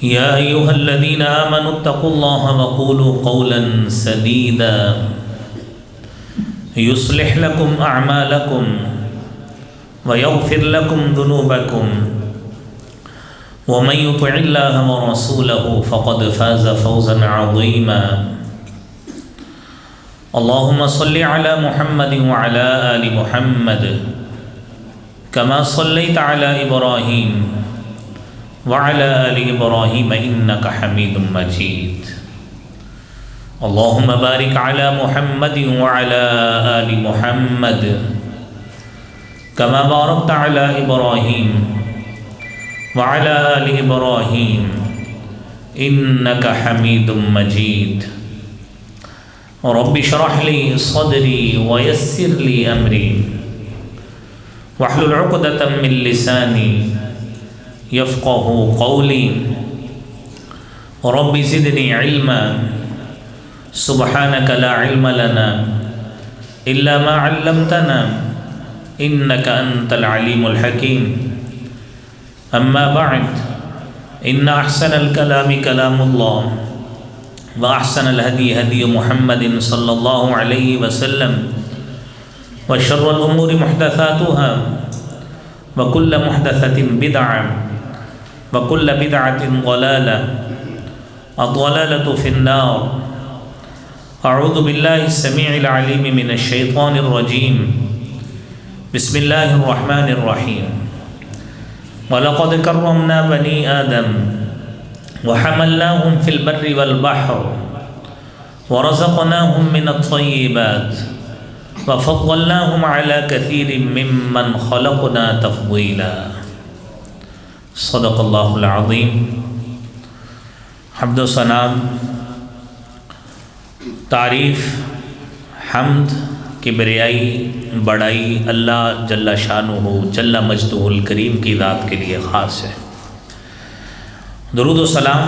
يا أيها الذين آمنوا اتقوا الله وقولوا قولا سديدا يصلح لكم أعمالكم ويغفر لكم ذنوبكم ومن يطع الله ورسوله فقد فاز فوزا عظيما. اللهم صل على محمد وعلى آل محمد كما صليت على إبراهيم وعلى آل إبراهيم إنك حميد مجيد. اللهم بارك على محمد وعلى آل محمد كما باركت على إبراهيم وعلى آل إبراهيم إنك حميد مجيد. رب اشرح لي صدري ويسر لي أمري واحلل عقدة من لساني يفقه قولي. رب زدني علما سبحانك لا علم لنا إلا ما علمتنا إنك أنت العليم الحكيم. أما بعد إن أحسن الكلام كلام الله وأحسن الهدي هدي محمد صلى الله عليه وسلم وشر الأمور محدثاتها وكل محدثة بدعة وكل بدعة ضلالة الضلالة في النار. أعوذ بالله السميع العليم من الشيطان الرجيم. بسم الله الرحمن الرحيم. ولقد كرمنا بني آدم وحملناهم في البر والبحر ورزقناهم من الطيبات وفضلناهم على كثير ممن خلقنا تفضيلا. صدق اللہ العظیم. حمد و ثنا، تعریف، حمد، کبریائی، بڑائی اللہ جل شانہ جل مجدہ الکریم کی ذات کے لیے خاص ہے. درود و سلام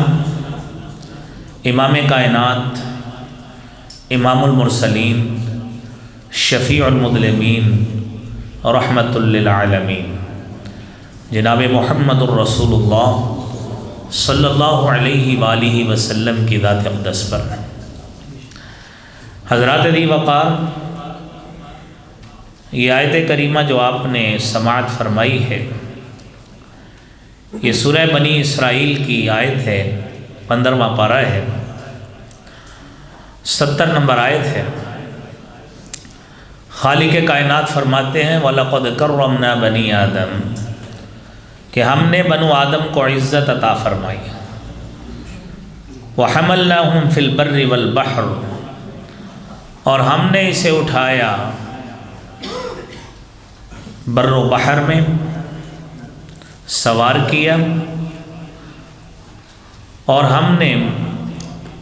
امام کائنات، امام المرسلین، شفیع المذنبین، رحمت للعالمین جناب محمد الرسول اللہ صلی اللہ علیہ وآلہ وسلم کی ذات اقدس پر. حضرات ذی وقار، یہ آیت کریمہ جو آپ نے سماعت فرمائی ہے، یہ سورہ بنی اسرائیل کی آیت ہے، 15واں پارہ ہے، 70 نمبر آیت ہے. خالق کائنات فرماتے ہیں وَلَقَدْ كَرَّمْنَا بَنِي آدَمَ، کہ ہم نے بنو آدم کو عزت عطا فرمائی. وَحَمَلْنَاهُمْ فِي الْبَرِّ وَالْبَحْرِ، اور ہم نے اسے اٹھایا بر و بحر میں، سوار کیا، اور ہم نے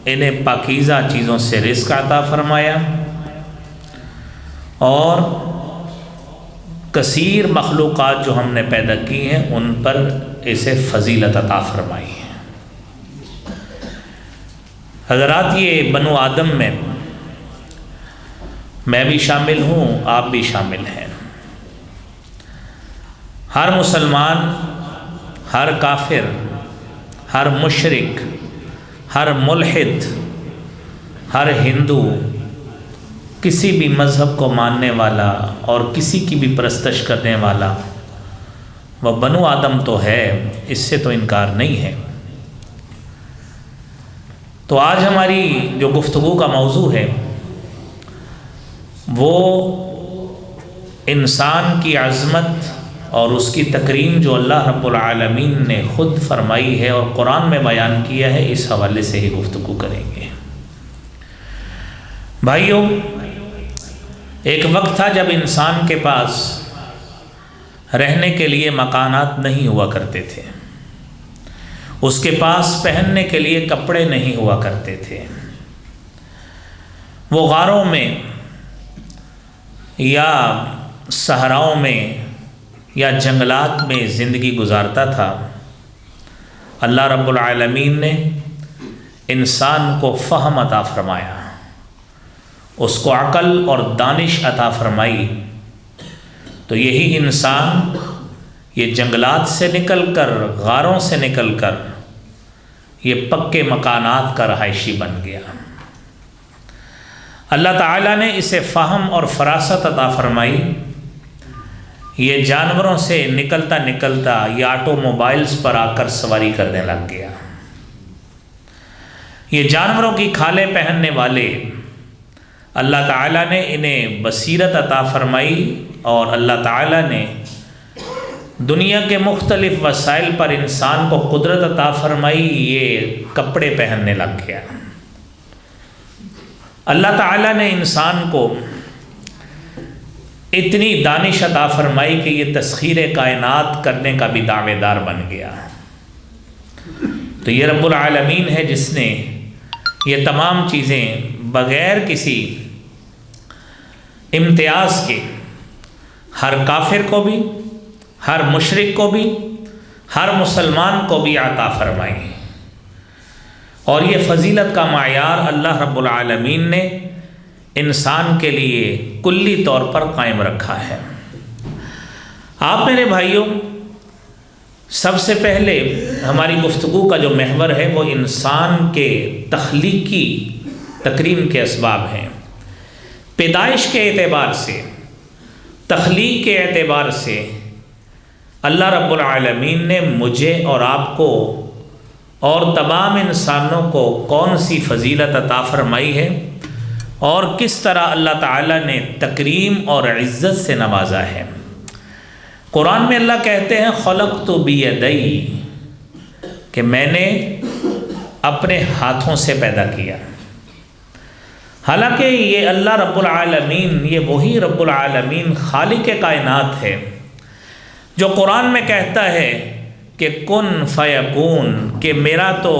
انہیں پاکیزہ چیزوں سے رزق عطا فرمایا، اور کثیر مخلوقات جو ہم نے پیدا کی ہیں ان پر اسے فضیلت عطا فرمائی ہے. حضرات، یہ بنو آدم میں بھی شامل ہوں، آپ بھی شامل ہیں. ہر مسلمان، ہر کافر، ہر مشرک، ہر ملحد، ہر ہندو، کسی بھی مذہب کو ماننے والا اور کسی کی بھی پرستش کرنے والا، وہ بنو آدم تو ہے، اس سے تو انکار نہیں ہے. تو آج ہماری جو گفتگو کا موضوع ہے وہ انسان کی عظمت اور اس کی تکریم جو اللہ رب العالمین نے خود فرمائی ہے اور قرآن میں بیان کیا ہے، اس حوالے سے ہی گفتگو کریں گے. بھائیوں، ایک وقت تھا جب انسان کے پاس رہنے کے لیے مکانات نہیں ہوا کرتے تھے، اس کے پاس پہننے کے لیے کپڑے نہیں ہوا کرتے تھے. وہ غاروں میں یا صحراؤں میں یا جنگلات میں زندگی گزارتا تھا. اللہ رب العالمین نے انسان کو فہم عطا فرمایا، اس کو عقل اور دانش عطا فرمائی. تو یہی انسان یہ جنگلات سے نکل کر، غاروں سے نکل کر یہ پکے مکانات کا رہائشی بن گیا۔ اللہ تعالیٰ نے اسے فہم اور فراست عطا فرمائی، یہ جانوروں سے نکلتا نکلتا یہ آٹو موبائلز پر آ کر سواری کرنے لگ گیا۔ یہ جانوروں کی کھالیں پہننے والے اللہ تعالیٰ نے انہیں بصیرت عطا فرمائی، اور اللہ تعالیٰ نے دنیا کے مختلف وسائل پر انسان کو قدرت عطا فرمائی، یہ کپڑے پہننے لگ گیا۔ اللہ تعالیٰ نے انسان کو اتنی دانش عطا فرمائی کہ یہ تسخیر کائنات کرنے کا بھی دعوے دار بن گیا۔ تو یہ رب العالمین ہے جس نے یہ تمام چیزیں بغیر کسی امتیاز کے ہر کافر کو بھی، ہر مشرک کو بھی، ہر مسلمان کو بھی عطا فرمائی، اور یہ فضیلت کا معیار اللہ رب العالمین نے انسان کے لیے کلی طور پر قائم رکھا ہے۔ آپ میرے بھائیوں، سب سے پہلے ہماری گفتگو کا جو محور ہے وہ انسان کے تخلیقی تکریم کے اسباب ہیں۔ پیدائش کے اعتبار سے، تخلیق کے اعتبار سے اللہ رب العالمین نے مجھے اور آپ کو اور تمام انسانوں کو کون سی فضیلت عطا فرمائی ہے، اور کس طرح اللہ تعالیٰ نے تکریم اور عزت سے نوازا ہے۔ قرآن میں اللہ کہتے ہیں خلقت بیدی، کہ میں نے اپنے ہاتھوں سے پیدا کیا۔ حالانکہ یہ اللہ رب العالمین، یہ وہی رب العالمین خالق کائنات ہے جو قرآن میں کہتا ہے کہ کن فیکون، کہ میرا تو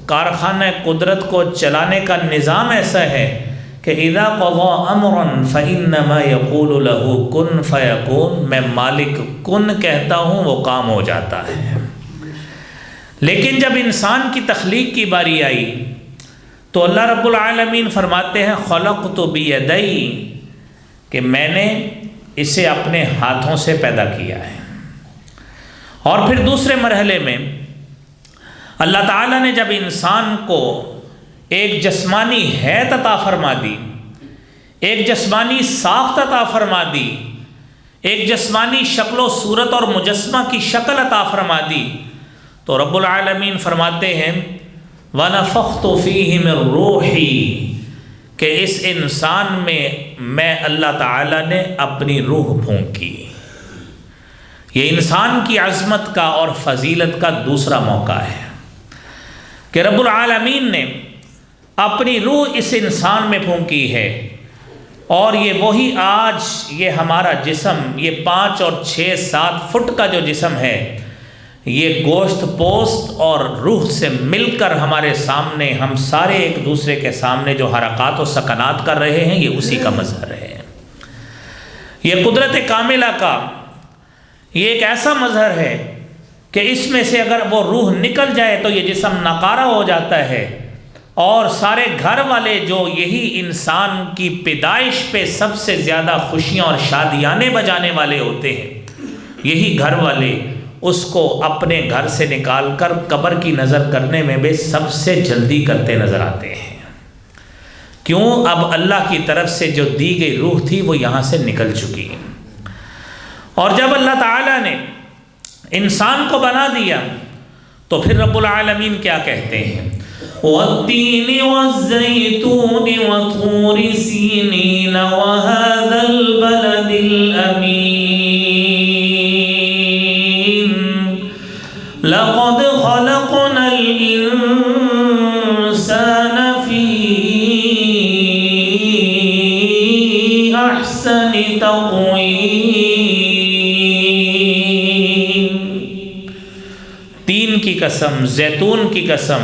کارخانہ قدرت کو چلانے کا نظام ایسا ہے کہ اذا قضا امرا فانما یقول له کن فیکون، میں مالک کن کہتا ہوں وہ کام ہو جاتا ہے۔ لیکن جب انسان کی تخلیق کی باری آئی تو اللہ رب العالمین فرماتے ہیں خلقت بیدی، کہ میں نے اسے اپنے ہاتھوں سے پیدا کیا ہے۔ اور پھر دوسرے مرحلے میں اللہ تعالیٰ نے جب انسان کو ایک جسمانی حیت عطا فرما دی، ایک جسمانی ساخت عطا فرما دی، ایک جسمانی شکل و صورت اور مجسمہ کی شکل عطا فرما دی، تو رب العالمین فرماتے ہیں وَنَفَخْتُ فِيهِ مِن رُوحِي، کہ اس انسان میں اللہ تعالیٰ نے اپنی روح پھونکی۔ یہ انسان کی عظمت کا اور فضیلت کا دوسرا موقع ہے کہ رب العالمین نے اپنی روح اس انسان میں پھونکی ہے، اور یہ وہی آج یہ ہمارا جسم، یہ 5 اور 6 7 فٹ کا جو جسم ہے، یہ گوشت پوست اور روح سے مل کر ہمارے سامنے، ہم سارے ایک دوسرے کے سامنے جو حرکات و سکنات کر رہے ہیں، یہ اسی کا مظہر ہے۔ یہ قدرت کاملہ کا یہ ایک ایسا مظہر ہے کہ اس میں سے اگر وہ روح نکل جائے تو یہ جسم ناکارہ ہو جاتا ہے، اور سارے گھر والے جو یہی انسان کی پیدائش پہ سب سے زیادہ خوشیاں اور شادیانے بجانے والے ہوتے ہیں، یہی گھر والے اس کو اپنے گھر سے نکال کر قبر کی نظر کرنے میں بھی سب سے جلدی کرتے نظر آتے ہیں۔ کیوں؟ اب اللہ کی طرف سے جو دی گئی روح تھی وہ یہاں سے نکل چکی ہے۔ اور جب اللہ تعالیٰ نے انسان کو بنا دیا تو پھر رب العالمین کیا کہتے ہیں وَالتِّينِ وَالزَّيْتُونِ وَطُورِ سِينِينَ وَهَذَا الْبَلَدِ الْأَمِينِ لَقَدْ خَلَقْنَا الْإِنسَانَ فِي أَحْسَنِ تَقْوِيمٍ۔ تین کی قسم، زیتون کی قسم،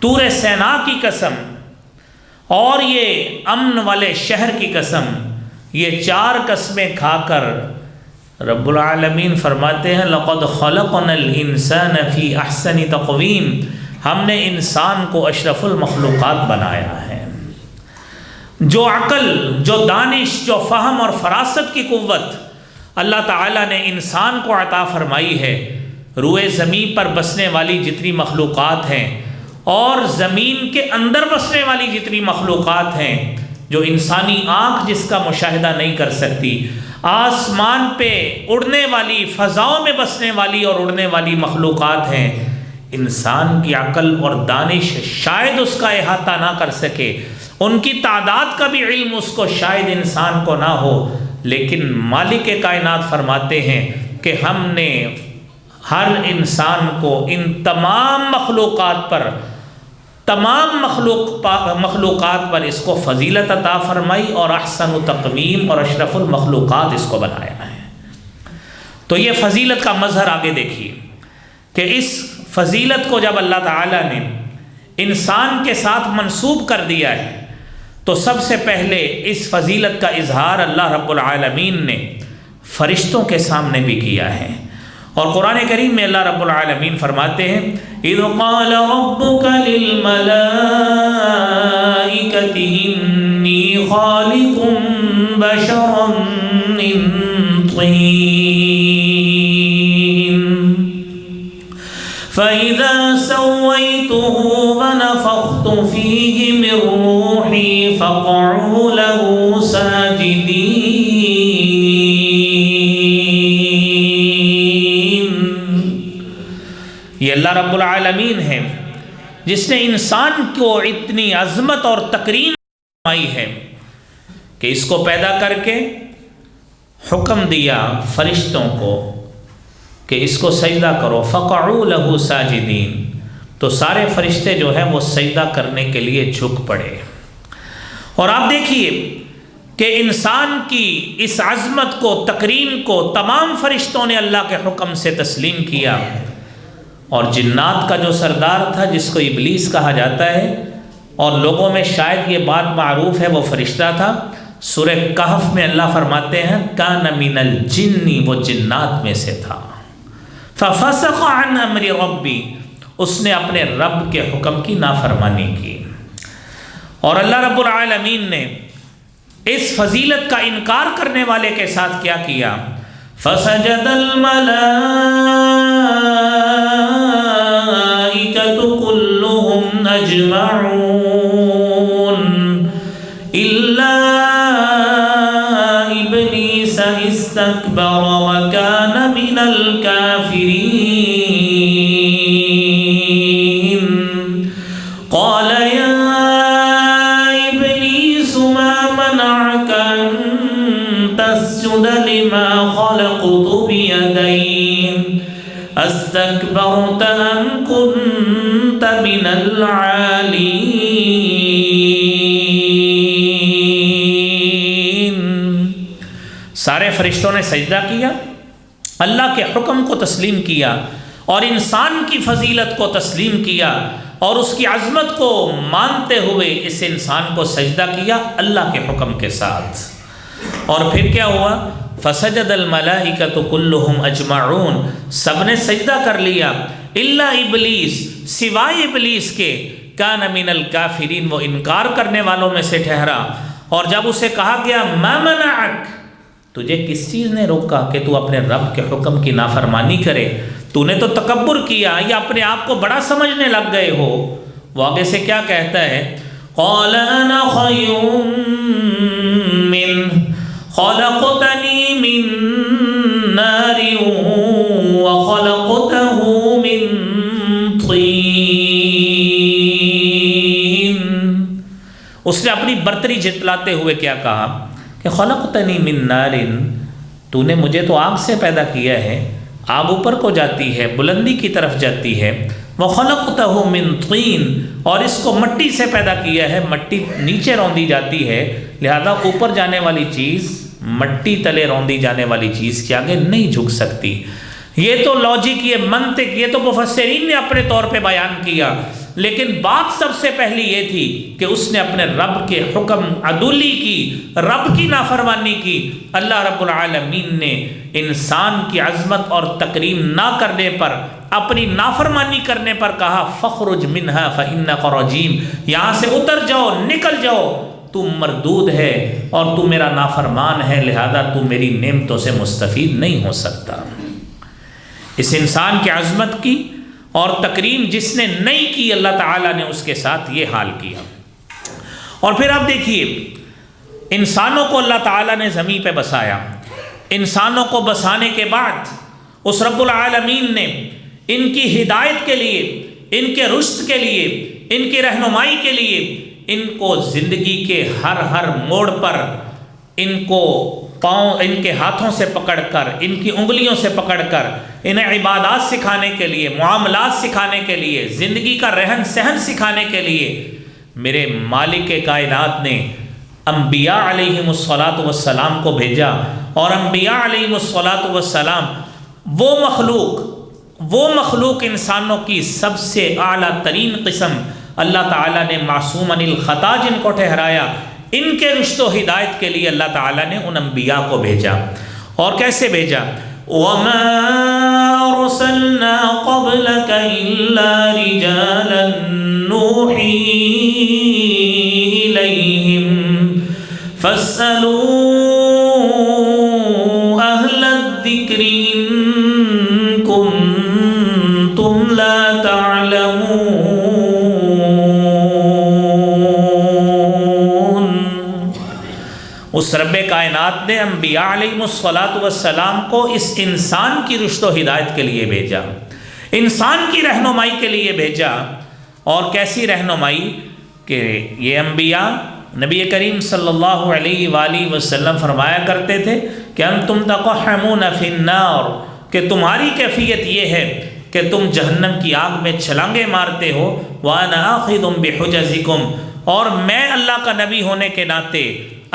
طور سینا کی قسم، اور یہ امن والے شہر کی قسم، یہ 4 قسمیں کھا کر رب العالمین فرماتے ہیں لَقَدْ خَلَقْنَا الْإِنسَانَ فِي أَحْسَنِ تَقْوِيمٍ، ہم نے انسان کو اشرف المخلوقات بنایا ہے۔ جو عقل، جو دانش، جو فہم اور فراست کی قوت اللہ تعالیٰ نے انسان کو عطا فرمائی ہے، روئے زمین پر بسنے والی جتنی مخلوقات ہیں اور زمین کے اندر بسنے والی جتنی مخلوقات ہیں جو انسانی آنکھ جس کا مشاہدہ نہیں کر سکتی، آسمان پہ اڑنے والی، فضاؤں میں بسنے والی اور اڑنے والی مخلوقات ہیں، انسان کی عقل اور دانش شاید اس کا احاطہ نہ کر سکے، ان کی تعداد کا بھی علم اس کو شاید انسان کو نہ ہو، لیکن مالک کائنات فرماتے ہیں کہ ہم نے ہر انسان کو ان تمام مخلوقات پر، تمام مخلوقات پر اس کو فضیلت عطا فرمائی اور احسن تقویم اور اشرف المخلوقات اس کو بنایا ہے۔ تو یہ فضیلت کا مظہر آگے دیکھیے کہ اس فضیلت کو جب اللہ تعالیٰ نے انسان کے ساتھ منسوب کر دیا ہے تو سب سے پہلے اس فضیلت کا اظہار اللہ رب العالمین نے فرشتوں کے سامنے بھی کیا ہے، اور قرآن کریم میں اللہ رب العالمین فرماتے ہیں اِذْ قَالَ رَبُّكَ لِلْمَلَائِكَةِ إِنِّي خَالِقٌ بَشَرًا مِّن طِينٍ فَإِذَا سَوَّيْتُهُ وَنَفَخْتُ فِيهِ مِن رُّوحِي فَقَعُوا لَهُ سَاجِدِينَ۔ یہ اللہ رب العالمین ہے جس نے انسان کو اتنی عظمت اور تکریم فرمائی ہے کہ اس کو پیدا کر کے حکم دیا فرشتوں کو کہ اس کو سجدہ کرو، فقعوا لہ ساجدین، تو سارے فرشتے جو ہیں وہ سجدہ کرنے کے لیے جھک پڑے۔ اور آپ دیکھیے کہ انسان کی اس عظمت کو، تکریم کو تمام فرشتوں نے اللہ کے حکم سے تسلیم کیا، اور جنات کا جو سردار تھا جس کو ابلیس کہا جاتا ہے، اور لوگوں میں شاید یہ بات معروف ہے، وہ فرشتہ تھا۔ سورہ کہف میں اللہ فرماتے ہیں کان من الجن، وہ جنات میں سے تھا، ففسق عن امر ربی، اس نے اپنے رب کے حکم کی نافرمانی کی۔ اور اللہ رب العالمین نے اس فضیلت کا انکار کرنے والے کے ساتھ کیا کیا؟ فسجد الملائکۃ کلہم اجمعون الا ابلیس استکبر وکان من الکافرین قال یا ابلیس ما منعک ان تسجد لما خلقت بيدي استكبرت أم كنت من العالين۔ سارے فرشتوں نے سجدہ کیا، اللہ کے حکم کو تسلیم کیا، اور انسان کی فضیلت کو تسلیم کیا، اور اس کی عظمت کو مانتے ہوئے اس انسان کو سجدہ کیا اللہ کے حکم کے ساتھ۔ اور پھر کیا ہوا؟ فسجد الملائکۃ کلہم اجمعون، سب نے سجدہ کر لیا، الا ابلیس، سوائے ابلیس کے، کان من الکافرین، وہ انکار کرنے والوں میں سے ٹھہرا۔ اور جب اسے کہا گیا ما منعک، تجھے کس چیز نے روکا کہ تو اپنے رب کے حکم کی نافرمانی کرے؟ تو نے تو تکبر کیا یا اپنے آپ کو بڑا سمجھنے لگ گئے ہو۔ وہ آگے سے کیا کہتا ہے؟ قال انا خیر منہ خلقتنی من نار وخلقته من طین۔ اس نے اپنی برتری جتلاتے ہوئے کیا کہا کہ خلقتنی من نار، تو نے مجھے تو آگ سے پیدا کیا ہے، آگ اوپر کو جاتی ہے، بلندی کی طرف جاتی ہے، وخلقته من طین، اور اس کو مٹی سے پیدا کیا ہے، مٹی نیچے روندی جاتی ہے، لہذا اوپر جانے والی چیز مٹی تلے روندی جانے والی چیز کے آگے نہیں جھک سکتی۔ یہ تو لاجک، یہ منطق، یہ تو مفسرین نے اپنے طور پہ بیان کیا، لیکن بات سب سے پہلی یہ تھی کہ اس نے اپنے رب کے حکم عدولی کی، رب کی نافرمانی کی۔ اللہ رب العالمین نے انسان کی عظمت اور تکریم نہ کرنے پر، اپنی نافرمانی کرنے پر کہا فخرج منہا فإنک رجیم، یہاں سے اتر جاؤ، نکل جاؤ، تو مردود ہے اور تو میرا نافرمان ہے، لہذا تو میری نعمتوں سے مستفید نہیں ہو سکتا۔ اس انسان کی عظمت کی اور تکریم جس نے نہیں کی اللہ تعالیٰ نے اس کے ساتھ یہ حال کیا۔ اور پھر آپ دیکھیے انسانوں کو اللہ تعالیٰ نے زمین پہ بسایا، انسانوں کو بسانے کے بعد اس رب العالمین نے ان کی ہدایت کے لیے، ان کے رشد کے لیے، ان کی رہنمائی کے لیے ان کو زندگی کے ہر موڑ پر ان کو پاؤں، ان کے ہاتھوں سے پکڑ کر، ان کی انگلیوں سے پکڑ کر انہیں عبادات سکھانے کے لیے، معاملات سکھانے کے لیے، زندگی کا رہن سہن سکھانے کے لیے میرے مالک کائنات نے انبیاء علیہم الصلاۃ والسلام کو بھیجا۔ اور انبیاء علیہم الصلاۃ والسلام وہ مخلوق انسانوں کی سب سے اعلیٰ ترین قسم اللہ تعالیٰ نے معصوم عن الخطا جن کو ٹھہرایا، ان کے رشد و ہدایت کے لیے اللہ تعالیٰ نے ان انبیاء کو بھیجا۔ اور کیسے بھیجا؟ وَمَا أَرْسَلْنَا قَبْلَكَ إِلَّا رِجَالًا نُوحِي إِلَيْهِمْ فَاسْأَلُوا أَهْلَ الذِّكْرِ إِن كُنتُمْ لَا تَعْلَمُونَ۔ اس رب کائنات نے انبیاء علیہم الصلاۃ والسلام کو اس انسان کی رشد و ہدایت کے لیے بھیجا، انسان کی رہنمائی کے لیے بھیجا۔ اور کیسی رہنمائی کہ یہ انبیاء، نبی کریم صلی اللہ علیہ وآلہ وسلم فرمایا کرتے تھے کہ انتم تقحمون فی النار، کہ تمہاری کیفیت یہ ہے کہ تم جہنم کی آگ میں چھلانگیں مارتے ہو، وَأَنَا آخِذٌ بِحُجَزِكُمْ، اور میں اللہ کا نبی ہونے کے ناطے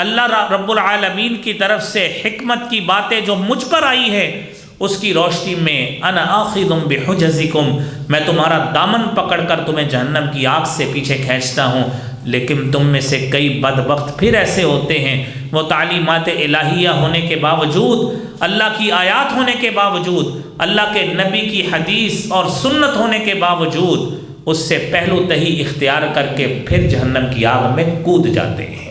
اللہ رب العالمین کی طرف سے حکمت کی باتیں جو مجھ پر آئی ہے اس کی روشنی میں انا آخذ بحجزکم، میں تمہارا دامن پکڑ کر تمہیں جہنم کی آگ سے پیچھے کھینچتا ہوں۔ لیکن تم میں سے کئی بدبخت پھر ایسے ہوتے ہیں، وہ تعلیمات الہیہ ہونے کے باوجود، اللہ کی آیات ہونے کے باوجود، اللہ کے نبی کی حدیث اور سنت ہونے کے باوجود اس سے پہلو تہی اختیار کر کے پھر جہنم کی آگ میں کود جاتے ہیں۔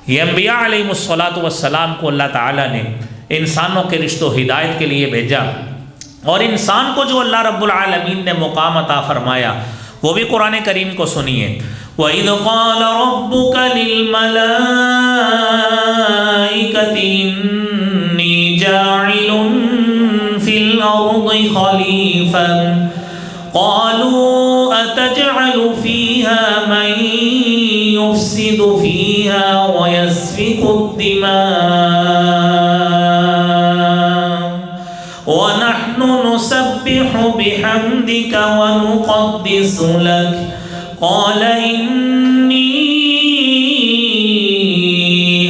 یہ انبیاء علیہم الصلاۃ والسلام کو اللہ تعالیٰ نے انسانوں کے رشد و ہدایت کے لیے بھیجا، اور انسان کو جو اللہ رب العالمین نے مقام عطا فرمایا وہ بھی قرآن کریم کو سنیے۔ وَإِذْ قَالَ رَبُّكَ لِلْمَلَائِكَةِ إِنِّي جَاعِلٌ فِي الْأَرْضِ خَلِيفَةً قَالُوا أَتَجْعَلُ فِيهَا مَن يُفْسِدُ فِيهَا وَيَسْفِكُ الدِّمَاءَ وَنَحْنُ نُسَبِّحُ بِحَمْدِكَ وَنُقَدِّسُ لَكَ قَالَ إِنِّي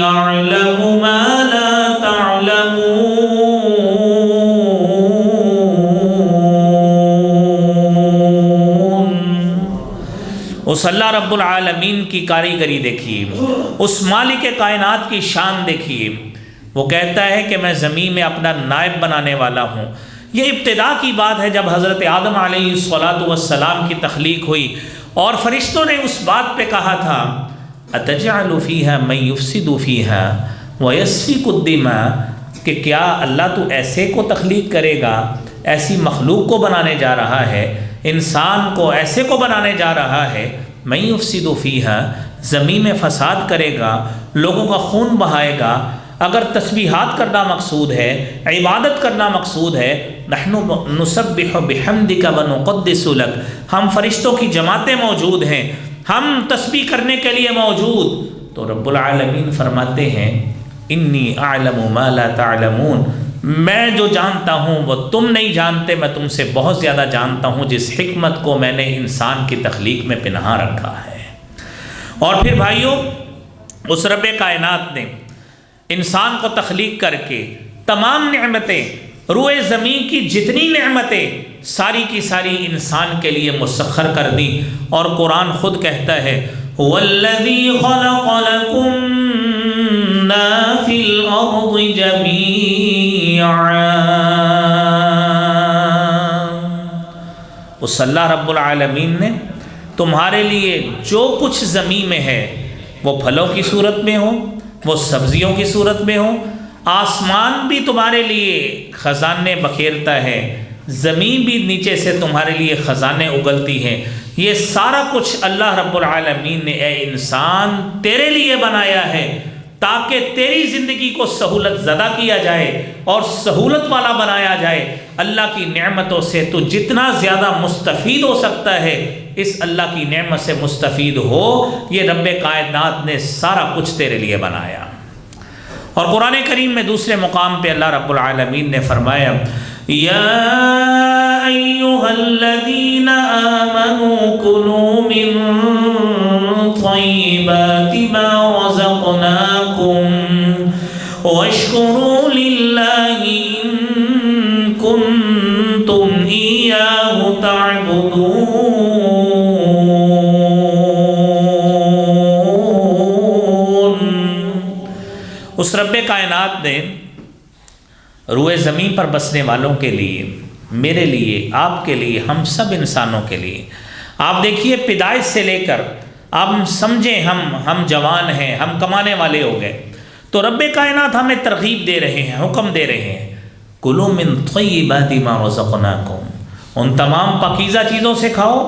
أَعْلَمُ مَا لَا تَعْلَمُونَ۔ اس اللہ رب العالمین کی کاریگری دیکھیے، اس مالک کائنات کی شان دیکھیے۔ وہ کہتا ہے کہ میں زمین میں اپنا نائب بنانے والا ہوں۔ یہ ابتدا کی بات ہے جب حضرت آدم علیہ الصلاۃ والسلام کی تخلیق ہوئی اور فرشتوں نے اس بات پہ کہا تھا أَتَجْعَلُ فِيهَا مَن يُفْسِدُ فِيهَا وَيَسْفِكُ الدِّمَاءَ، کہ کیا اللہ تو ایسے کو تخلیق کرے گا، ایسی مخلوق کو بنانے جا رہا ہے، انسان کو ایسے کو بنانے جا رہا ہے، مَن يُفْسِدُ فِيهَا، زمین میں فساد کرے گا، لوگوں کا خون بہائے گا۔ اگر تسبیحات کرنا مقصود ہے، عبادت کرنا مقصود ہے، نحن نسبح بحمدک ونقدس لک، ہم فرشتوں کی جماعتیں موجود ہیں، ہم تسبیح کرنے کے لیے موجود۔ تو رب العالمین فرماتے ہیں انی اعلم ما لا تعلمون، میں جو جانتا ہوں وہ تم نہیں جانتے، میں تم سے بہت زیادہ جانتا ہوں جس حکمت کو میں نے انسان کی تخلیق میں پنہا رکھا ہے۔ اور پھر بھائیوں، اس رب کائنات نے انسان کو تخلیق کر کے تمام نعمتیں، روئے زمین کی جتنی نعمتیں ساری کی ساری انسان کے لیے مسخر کر دی۔ اور قرآن خود کہتا ہے وَالَّذِي خَلَقَ لَكُم مَّا فِي الْأَرْضِ جَمِيعًا، اس اللہ رب العالمین نے تمہارے لیے جو کچھ زمین میں ہے، وہ پھلوں کی صورت میں ہو، وہ سبزیوں کی صورت میں ہو، آسمان بھی تمہارے لیے خزانے بکھیرتا ہے، زمین بھی نیچے سے تمہارے لیے خزانے اگلتی ہیں۔ یہ سارا کچھ اللہ رب العالمین نے اے انسان تیرے لیے بنایا ہے تاکہ تیری زندگی کو سہولت زدہ کیا جائے اور سہولت والا بنایا جائے۔ اللہ کی نعمتوں سے تو جتنا زیادہ مستفید ہو سکتا ہے اس اللہ کی نعمت سے مستفید ہو۔ یہ رب کائنات نے سارا کچھ تیرے لیے بنایا۔ اور قرآن کریم میں دوسرے مقام پہ اللہ رب العالمین نے فرمایا یا ایھا الذین آمنوا کلوا من طیبات ما رزقناکم واشکروا للہ ان کنتم ایاہ تعبدون۔ اس رب کائنات نے روئے زمین پر بسنے والوں کے لیے، میرے لیے، آپ کے لیے، ہم سب انسانوں کے لیے، آپ دیکھیے پیدائش سے لے کر آپ سمجھیں ہم جوان ہیں، ہم کمانے والے ہو گئے تو رب کائنات ہمیں ترغیب دے رہے ہیں، حکم دے رہے ہیں کلوا من طیبات ما رزقناکم، ان تمام پاکیزہ چیزوں سے کھاؤ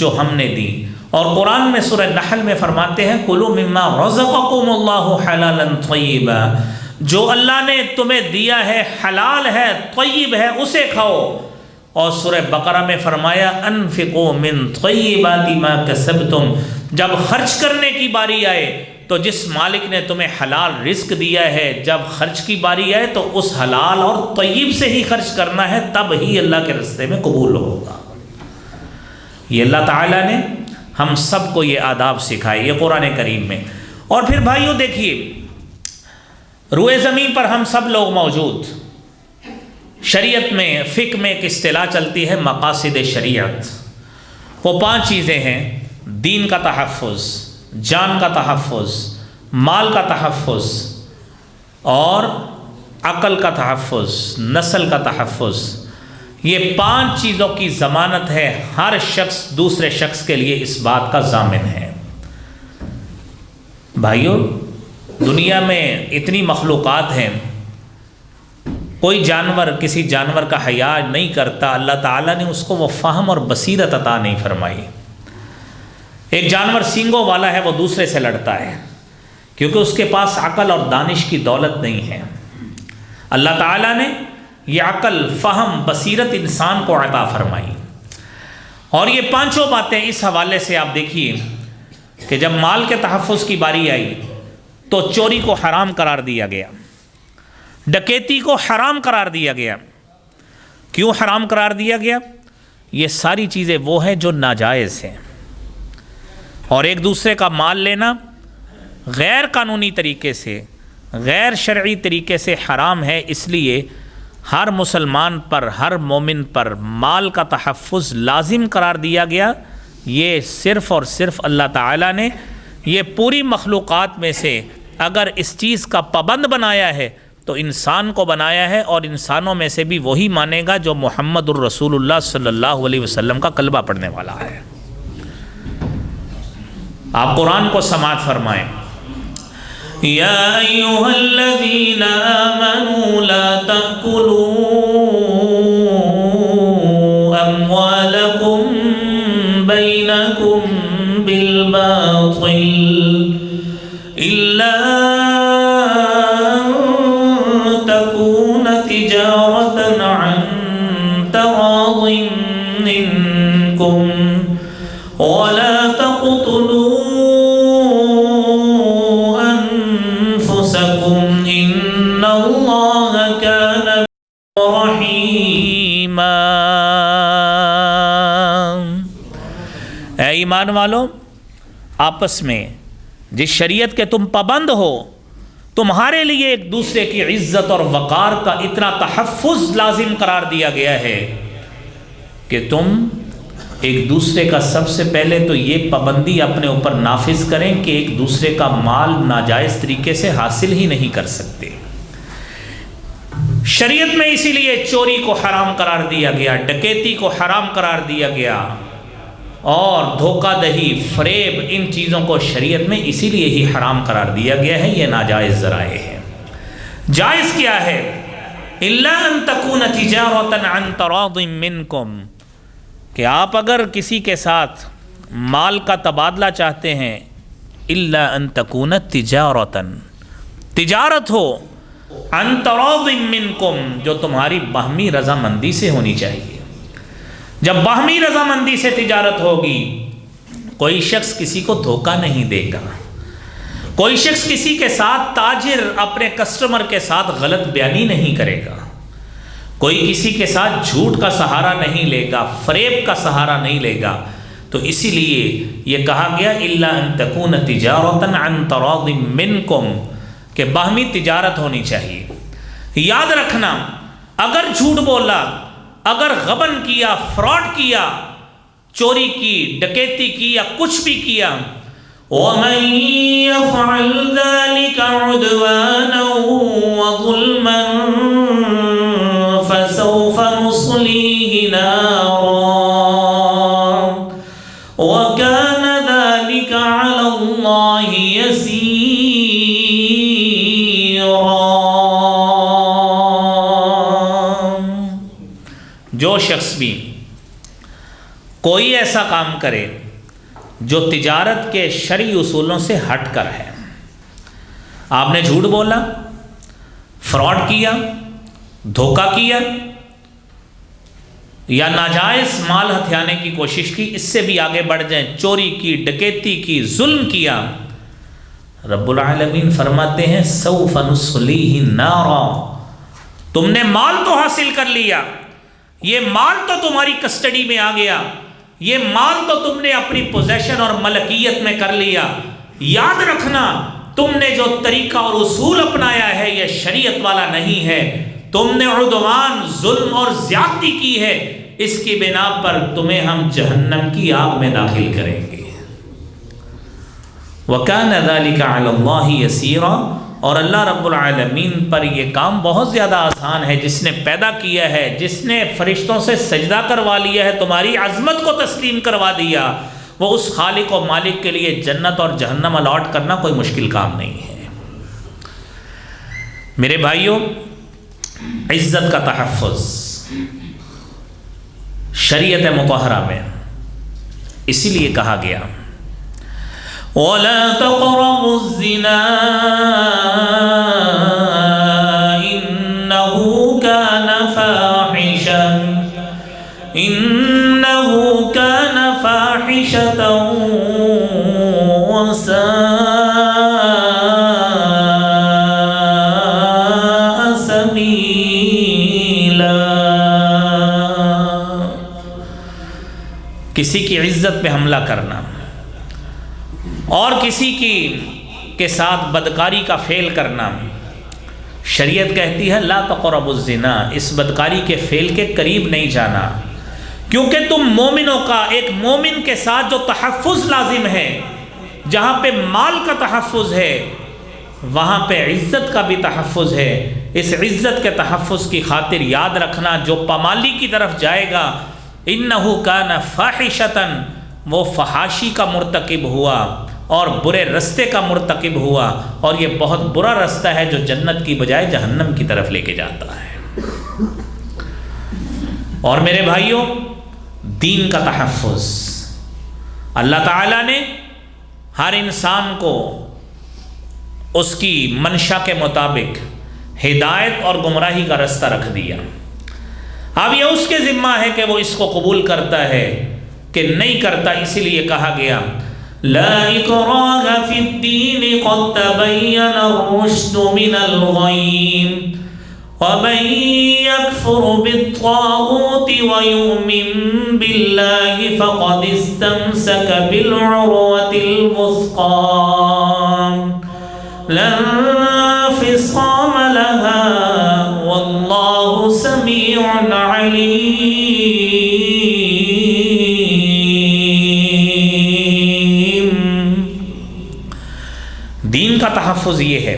جو ہم نے دی۔ اور قرآن میں سورہ نحل میں فرماتے ہیں کلوا مما رزقکم اللہ حلالا طیبا، جو اللہ نے تمہیں دیا ہے حلال ہے، طیب ہے، اسے کھاؤ۔ اور سورہ بقرہ میں فرمایا انفقوا من طیبات ما کسبتم، جب خرچ کرنے کی باری آئے تو جس مالک نے تمہیں حلال رزق دیا ہے جب خرچ کی باری آئے تو اس حلال اور طیب سے ہی خرچ کرنا ہے، تب ہی اللہ کے راستے میں قبول ہوگا۔ یہ اللہ تعالیٰ نے ہم سب کو یہ آداب سکھائے یہ قرآن کریم میں۔ اور پھر بھائیو دیکھیے روئے زمین پر ہم سب لوگ موجود، شریعت میں فقہ میں ایک اصطلاح چلتی ہے مقاصد شریعت، وہ 5 چیزیں ہیں: دین کا تحفظ، جان کا تحفظ، مال کا تحفظ، اور عقل کا تحفظ، نسل کا تحفظ۔ یہ 5 چیزوں کی ضمانت ہے، ہر شخص دوسرے شخص کے لیے اس بات کا ضامن ہے۔ بھائیو دنیا میں اتنی مخلوقات ہیں، کوئی جانور کسی جانور کا حیا نہیں کرتا، اللہ تعالیٰ نے اس کو وہ فہم اور بصیرت عطا نہیں فرمائی۔ ایک جانور سینگوں والا ہے، وہ دوسرے سے لڑتا ہے کیونکہ اس کے پاس عقل اور دانش کی دولت نہیں ہے۔ اللہ تعالیٰ نے یہ عقل، فہم، بصیرت انسان کو عطا فرمائی۔ اور یہ 5 باتیں اس حوالے سے آپ دیکھیے کہ جب مال کے تحفظ کی باری آئی تو چوری کو حرام قرار دیا گیا، ڈکیتی کو حرام قرار دیا گیا۔ کیوں حرام قرار دیا گیا؟ یہ ساری چیزیں وہ ہیں جو ناجائز ہیں، اور ایک دوسرے کا مال لینا غیر قانونی طریقے سے، غیر شرعی طریقے سے حرام ہے۔ اس لیے ہر مسلمان پر، ہر مومن پر مال کا تحفظ لازم قرار دیا گیا۔ یہ صرف اور صرف اللہ تعالیٰ نے یہ پوری مخلوقات میں سے اگر اس چیز کا پابند بنایا ہے تو انسان کو بنایا ہے، اور انسانوں میں سے بھی وہی مانے گا جو محمد الرسول اللہ صلی اللہ علیہ وسلم کا کلمہ پڑھنے والا ہے۔ آپ قرآن کو سماعت فرمائیں۔ یا ایھا الذین آمنوا لا تأکلوا اموالکم بینکم بالباطل الا ان تکون تجارة عن تراض منکم ولا تقتلوا ان اللہ کان رحیما۔ اے ایمان والو، آپس میں جس شریعت کے تم پابند ہو، تمہارے لیے ایک دوسرے کی عزت اور وقار کا اتنا تحفظ لازم قرار دیا گیا ہے کہ تم ایک دوسرے کا سب سے پہلے تو یہ پابندی اپنے اوپر نافذ کریں کہ ایک دوسرے کا مال ناجائز طریقے سے حاصل ہی نہیں کر سکتے۔ شریعت میں اسی لیے چوری کو حرام قرار دیا گیا، ڈکیتی کو حرام قرار دیا گیا، اور دھوکہ دہی، فریب، ان چیزوں کو شریعت میں اسی لیے ہی حرام قرار دیا گیا ہے۔ یہ ناجائز ذرائع ہے۔ جائز کیا ہے؟ الا ان تکون تجارۃ عن تراض منکم، کہ آپ اگر کسی کے ساتھ مال کا تبادلہ چاہتے ہیں، الا ان تکون تجارۃ، تجارت ہو، عن تراض منکم، جو تمہاری باہمی رضامندی سے ہونی چاہیے۔ جب باہمی رضامندی سے تجارت ہوگی، کوئی شخص کسی کو دھوکہ نہیں دے گا، کوئی شخص کسی کے ساتھ، تاجر اپنے کسٹمر کے ساتھ غلط بیانی نہیں کرے گا، کوئی کسی کے ساتھ جھوٹ کا سہارا نہیں لے گا، فریب کا سہارا نہیں لے گا۔ تو اسی لیے یہ کہا گیا الا ان تکون تجارۃ عن تراض منکم، کہ باہمی تجارت ہونی چاہیے۔ یاد رکھنا، اگر جھوٹ بولا، اگر غبن کیا، فراڈ کیا، چوری کی، ڈکیتی کی، یا کچھ بھی کیا، وَمَن يَفْعَلْ ذَلِكَ عُدْوَانًا وَظُلْمًا فَسَوْفَ نُصْلِيهِ نَارًا وَكَانَ ذَلِكَ عَلَى اللَّهِ يَسِيرًا۔ جو شخص بھی کوئی ایسا کام کرے جو تجارت کے شرعی اصولوں سے ہٹ کر ہے، آپ نے جھوٹ بولا، فراڈ کیا، دھوکہ کیا، یا ناجائز مال ہتھیانے کی کوشش کی، اس سے بھی آگے بڑھ جائیں، چوری کی، ڈکیتی کی، ظلم کیا، رب العالمین فرماتے ہیں سوف نصلیہ نارا، تم نے مال تو حاصل کر لیا، یہ مال تو تمہاری کسٹڈی میں آ گیا، یہ مال تو تم نے اپنی پوزیشن اور ملکیت میں کر لیا، یاد رکھنا تم نے جو طریقہ اور اصول اپنایا ہے یہ شریعت والا نہیں ہے، تم نے عدوان، ظلم اور زیادتی کی ہے، اس کی بنا پر تمہیں ہم جہنم کی آگ میں داخل کریں گے۔ وَكَانَ ذَلِكَ عَلَى اللَّهِ يَسِيرًا، اور اللہ رب العالمین پر یہ کام بہت زیادہ آسان ہے، جس نے پیدا کیا ہے، جس نے فرشتوں سے سجدہ کروا لیا ہے، تمہاری عظمت کو تسلیم کروا دیا، وہ اس خالق و مالک کے لیے جنت اور جہنم الاٹ کرنا کوئی مشکل کام نہیں ہے۔ میرے بھائیوں، عزت کا تحفظ شریعت مطہرہ میں اسی لیے کہا گیا وَلَا تَقْرَبُوا الزِّنَا إِنَّهُ كَانَ فَاحِشَةً وَسَاءَ سَبِيلًا۔ کسی کی عزت پہ حملہ کرنا اور کسی کے ساتھ بدکاری کا فعل کرنا، شریعت کہتی ہے لا تقربوا الزنا، اس بدکاری کے فعل کے قریب نہیں جانا، کیونکہ تم مومنوں کا، ایک مومن کے ساتھ جو تحفظ لازم ہے، جہاں پہ مال کا تحفظ ہے وہاں پہ عزت کا بھی تحفظ ہے۔ اس عزت کے تحفظ کی خاطر یاد رکھنا، جو پامالی کی طرف جائے گا انہ کان فاحشۃ، وہ فحاشی کا مرتکب ہوا اور برے رستے کا مرتکب ہوا، اور یہ بہت برا رستہ ہے جو جنت کی بجائے جہنم کی طرف لے کے جاتا ہے۔ اور میرے بھائیوں، دین کا تحفظ، اللہ تعالیٰ نے ہر انسان کو اس کی منشا کے مطابق ہدایت اور گمراہی کا رستہ رکھ دیا۔ اب یہ اس کے ذمہ ہے کہ وہ اس کو قبول کرتا ہے کہ نہیں کرتا، اسی لیے کہا گیا لا اکراہ فی الدین قد تبین الرشد من الغی ومن یکفر بالطاغوت ویؤمن باللہ فقد استمسک بالعروة الوثقی لا انفصام لها واللہ سمیع علیم۔ دین کا تحفظ یہ ہے،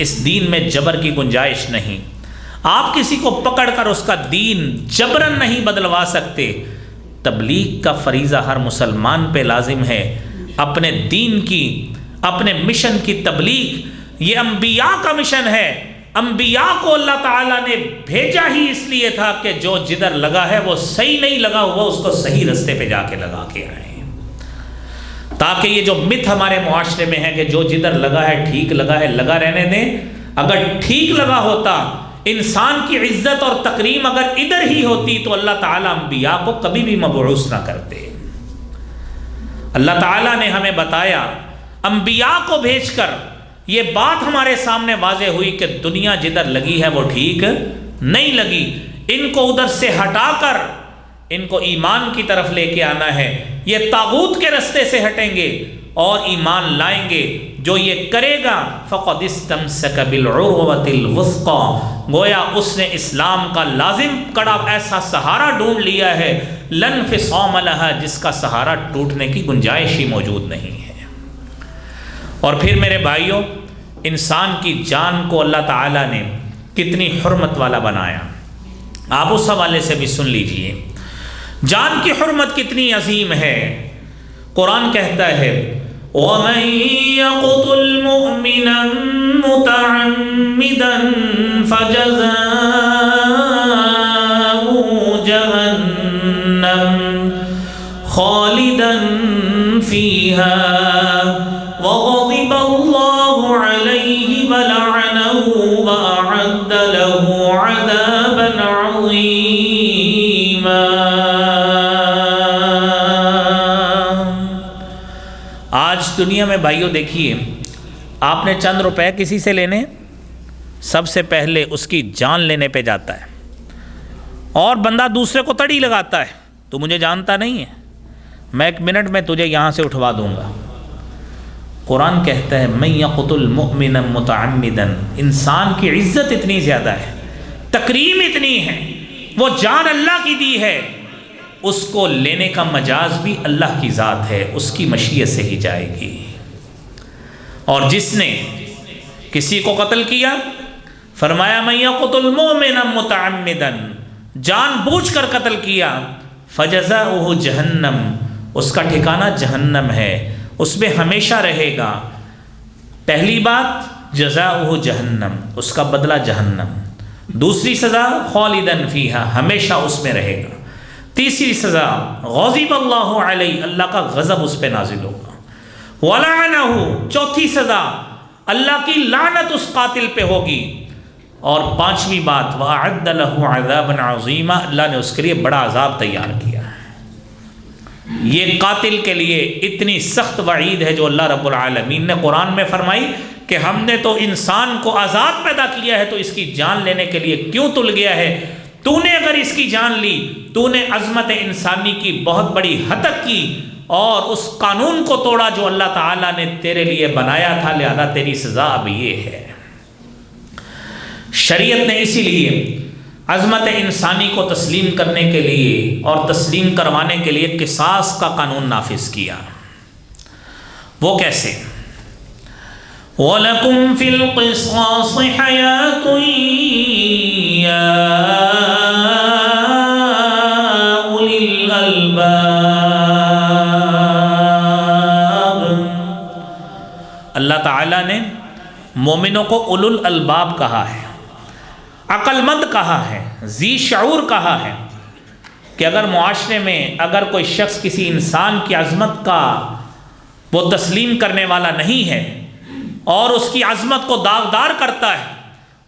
اس دین میں جبر کی گنجائش نہیں، آپ کسی کو پکڑ کر اس کا دین جبرن نہیں بدلوا سکتے۔ تبلیغ کا فریضہ ہر مسلمان پہ لازم ہے، اپنے دین کی، اپنے مشن کی تبلیغ، یہ انبیاء کا مشن ہے، انبیاء کو اللہ تعالیٰ نے بھیجا ہی اس لیے تھا کہ جو جدھر لگا ہے وہ صحیح نہیں لگا ہوا اس کو صحیح رستے پہ جا کے لگا کے آئیں، تاکہ یہ جو مت ہمارے معاشرے میں ہے کہ جو جدھر لگا ہے ٹھیک لگا ہے لگا رہنے دیں، اگر ٹھیک لگا ہوتا، انسان کی عزت اور تکریم اگر ادھر ہی ہوتی تو اللہ تعالیٰ انبیاء کو کبھی بھی مبعوث نہ کرتے۔ اللہ تعالیٰ نے ہمیں بتایا، انبیاء کو بھیج کر یہ بات ہمارے سامنے واضح ہوئی کہ دنیا جدھر لگی ہے وہ ٹھیک نہیں لگی، ان کو ادھر سے ہٹا کر ان کو ایمان کی طرف لے کے آنا ہے، یہ طاغوت کے رستے سے ہٹیں گے اور ایمان لائیں گے، جو یہ کرے گا فقد استمسک بالعروۃ الوثقی، گویا اس نے اسلام کا لازم کڑا ایسا سہارا ڈھونڈ لیا ہے، لن انفصام لہا، جس کا سہارا ٹوٹنے کی گنجائش ہی موجود نہیں ہے۔ اور پھر میرے بھائیوں، انسان کی جان کو اللہ تعالیٰ نے کتنی حرمت والا بنایا، آپ اس حوالے سے بھی سن لیجئے، جان کی حرمت کتنی عظیم ہے۔ قرآن کہتا ہے وَمَن يَقْتُلْ مُؤْمِنًا مُتَعَمِّدًا فَجَزَاؤُهُ جَهَنَّمُ خَالِدًا فِيهَا وَغَضِبَ اللَّهُ عَلَيْهِ وَلَعَنَهُ وَأَعَدَّ لَهُ عَذَابًا عَظِيمًا۔ آج دنیا میں بھائیوں دیکھیے، آپ نے چند روپے کسی سے لینے، سب سے پہلے اس کی جان لینے پہ جاتا ہے، اور بندہ دوسرے کو تڑی لگاتا ہے، تو مجھے جانتا نہیں ہے، میں 1 منٹ میں تجھے یہاں سے اٹھوا دوں گا۔ قرآن کہتا ہے من یقتل مؤمنا متعمدا، انسان کی عزت اتنی زیادہ ہے، تکریم اتنی ہے، وہ جان اللہ کی دی ہے، اس کو لینے کا مجاز بھی اللہ کی ذات ہے، اس کی مشیت سے ہی جائے گی۔ اور جس نے کسی کو قتل کیا، فرمایا من یقتل مؤمنا متعمدا، جان بوجھ کر قتل کیا، فجزاؤہ جہنم، اس کا ٹھکانہ جہنم ہے، اس میں ہمیشہ رہے گا۔ پہلی بات جزاؤہ جہنم، اس کا بدلہ جہنم، دوسری سزا خالدن فیہا، ہمیشہ اس میں رہے گا، تیسری سزا غضب اللہ علیہ، اللہ کا غضب اس پہ نازل ہوگا، ولعنہ، چوتھی سزا اللہ کی لعنت اس قاتل پہ ہوگی، اور پانچویں بات وَأَعَدَّ لَهُ عَذَابًا عَظِيمًا، اللہ نے اس کے لیے بڑا عذاب تیار کیا ہے۔ یہ قاتل کے لیے اتنی سخت وعید ہے جو اللہ رب العالمین نے قرآن میں فرمائی کہ ہم نے تو انسان کو آزاد پیدا کیا ہے، تو اس کی جان لینے کے لیے کیوں تل گیا ہے؟ تو نے اگر اس کی جان لی، تو نے عظمت انسانی کی بہت بڑی ہتک کی اور اس قانون کو توڑا جو اللہ تعالیٰ نے تیرے لیے بنایا تھا، لہذا تیری سزا اب یہ ہے۔ شریعت نے اسی لیے عظمت انسانی کو تسلیم کرنے کے لیے اور تسلیم کروانے کے لیے قصاص کا قانون نافذ کیا۔ وہ کیسے؟ وَلَكُمْ فِي الْقِصَاصِ حَيَاةٌ يَا أُولِي الْأَلْبَابِ، اللہ تعالیٰ نے مومنوں کو اولو الالباب کہا ہے، عقل مند کہا ہے، ذی شعور کہا ہے، کہ اگر معاشرے میں اگر کوئی شخص کسی انسان کی عظمت کا وہ تسلیم کرنے والا نہیں ہے اور اس کی عظمت کو داغدار کرتا ہے،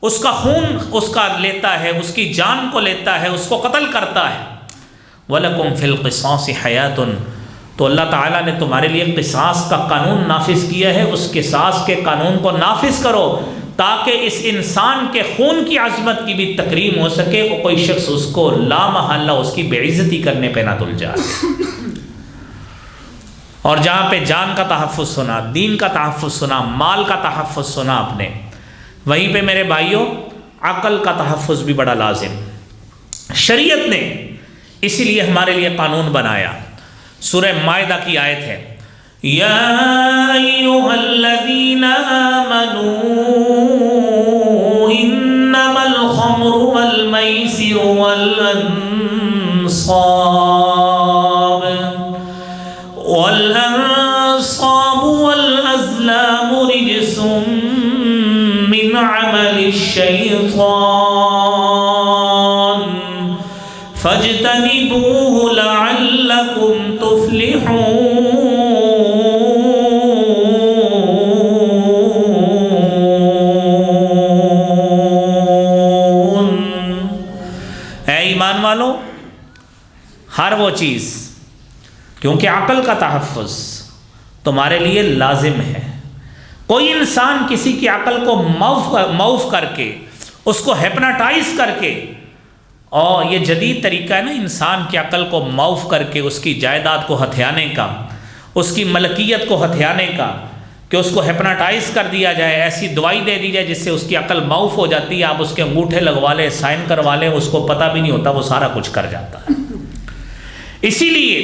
اس کا خون اس کا لیتا ہے، اس کی جان کو لیتا ہے، اس کو قتل کرتا ہے، وَلَكُمْ فِي الْقِصَاصِ حَيَاةٌ، تو اللہ تعالیٰ نے تمہارے لیے قصاص کا قانون نافذ کیا ہے، اس قصاص کے قانون کو نافذ کرو تاکہ اس انسان کے خون کی عظمت کی بھی تکریم ہو سکے، وہ کوئی شخص اس کو لا محالہ اس کی بے عزتی کرنے پہ نہ تل جائے۔ اور جہاں پہ جان کا تحفظ سنا، دین کا تحفظ سنا، مال کا تحفظ سنا آپ نے، وہیں پہ میرے بھائیوں عقل کا تحفظ بھی بڑا لازم۔ شریعت نے اسی لیے ہمارے لیے قانون بنایا۔ سورہ مائدہ کی آیت ہے یا ایھا الذین آمنوا انما الخمر والمیسر والانصاب والازلام رجس من عمل الشیطان فاجتنبوه لعلکم تفلحون۔ اے ایمان والو، ہر وہ چیز، کیونکہ عقل کا تحفظ تمہارے لیے لازم ہے۔ کوئی انسان کسی کی عقل کو معاف کر کے، اس کو ہیپناٹائز کر کے، اور یہ جدید طریقہ ہے نا انسان کی عقل کو معاف کر کے اس کی جائیداد کو ہتھیانے کا، اس کی ملکیت کو ہتھیانے کا، کہ اس کو ہیپناٹائز کر دیا جائے، ایسی دوائی دے دی جائے جس سے اس کی عقل معاف ہو جاتی ہے، آپ اس کے انگوٹھے لگوا لیں، سائن کروا لیں، اس کو پتہ بھی نہیں ہوتا، وہ سارا کچھ کر جاتا ہے۔ اسی لیے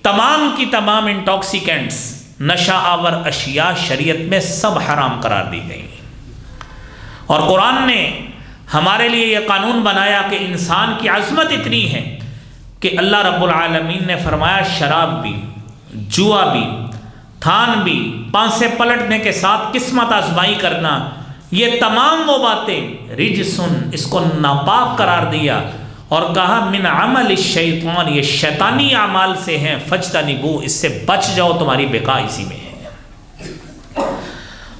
تمام کی تمام انٹاکسیکینٹس، نشہ آور اشیاء شریعت میں سب حرام قرار دی گئی، اور قرآن نے ہمارے لیے یہ قانون بنایا کہ انسان کی عظمت اتنی ہے کہ اللہ رب العالمین نے فرمایا شراب بھی، جوا بھی، تھان بھی، پانسے پلٹنے کے ساتھ قسمت آزمائی کرنا، یہ تمام وہ باتیں رجسن، اس کو ناپاک قرار دیا اور کہا من عمل الشیطان، یہ شیطانی اعمال سے ہیں، فجتنبو، اس سے بچ جاؤ، تمہاری بقا اسی میں ہے۔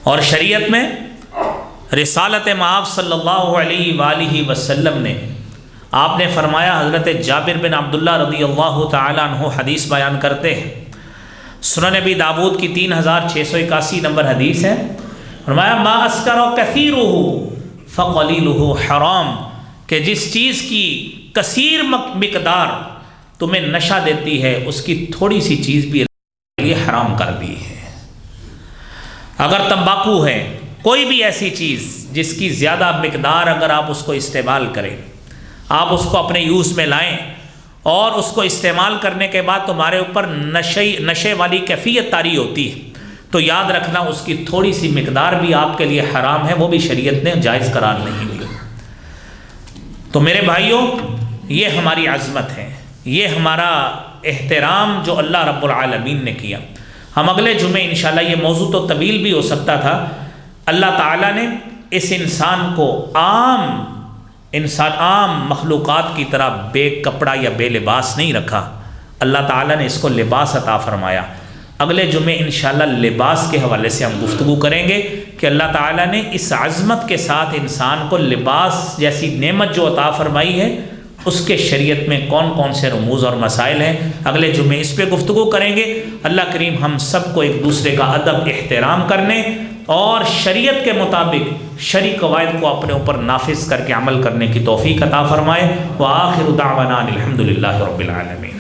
اور شریعت میں رسالت مآب صلی اللہ علیہ وآلہ وسلم نے، آپ نے فرمایا، حضرت جابر بن عبداللہ رضی اللہ تعالیٰ عنہ حدیث بیان کرتے ہیں، سنن ابی داود کی 3681 نمبر حدیث ہے، فرمایا ما اسکر کثیرہ فقلیلہ حرام، کہ جس چیز کی کثیر مقدار تمہیں نشہ دیتی ہے، اس کی تھوڑی سی چیز بھی اللہ کے لیے حرام کر دی ہے۔ اگر تمباکو ہے، کوئی بھی ایسی چیز جس کی زیادہ مقدار اگر آپ اس کو استعمال کریں، آپ اس کو اپنے یوز میں لائیں اور اس کو استعمال کرنے کے بعد تمہارے اوپر نشے والی کیفیت طاری ہوتی ہے، تو یاد رکھنا اس کی تھوڑی سی مقدار بھی آپ کے لیے حرام ہے، وہ بھی شریعت نے جائز قرار نہیں دی۔ تو میرے بھائیوں، یہ ہماری عظمت ہے، یہ ہمارا احترام جو اللہ رب العالمین نے کیا۔ ہم اگلے جمعے انشاءاللہ، یہ موضوع تو طویل بھی ہو سکتا تھا، اللہ تعالیٰ نے اس انسان کو عام مخلوقات کی طرح بے کپڑا یا بے لباس نہیں رکھا، اللہ تعالیٰ نے اس کو لباس عطا فرمایا۔ اگلے جمعے انشاءاللہ لباس کے حوالے سے ہم گفتگو کریں گے کہ اللہ تعالیٰ نے اس عظمت کے ساتھ انسان کو لباس جیسی نعمت جو عطا فرمائی ہے، اس کے شریعت میں کون کون سے رموز اور مسائل ہیں، اگلے جمعے اس پہ گفتگو کریں گے۔ اللہ کریم ہم سب کو ایک دوسرے کا ادب احترام کرنے اور شریعت کے مطابق شرعی قواعد کو اپنے اوپر نافذ کر کے عمل کرنے کی توفیق عطا فرمائے۔ وآخر دعوانا الحمدللہ رب العالمین۔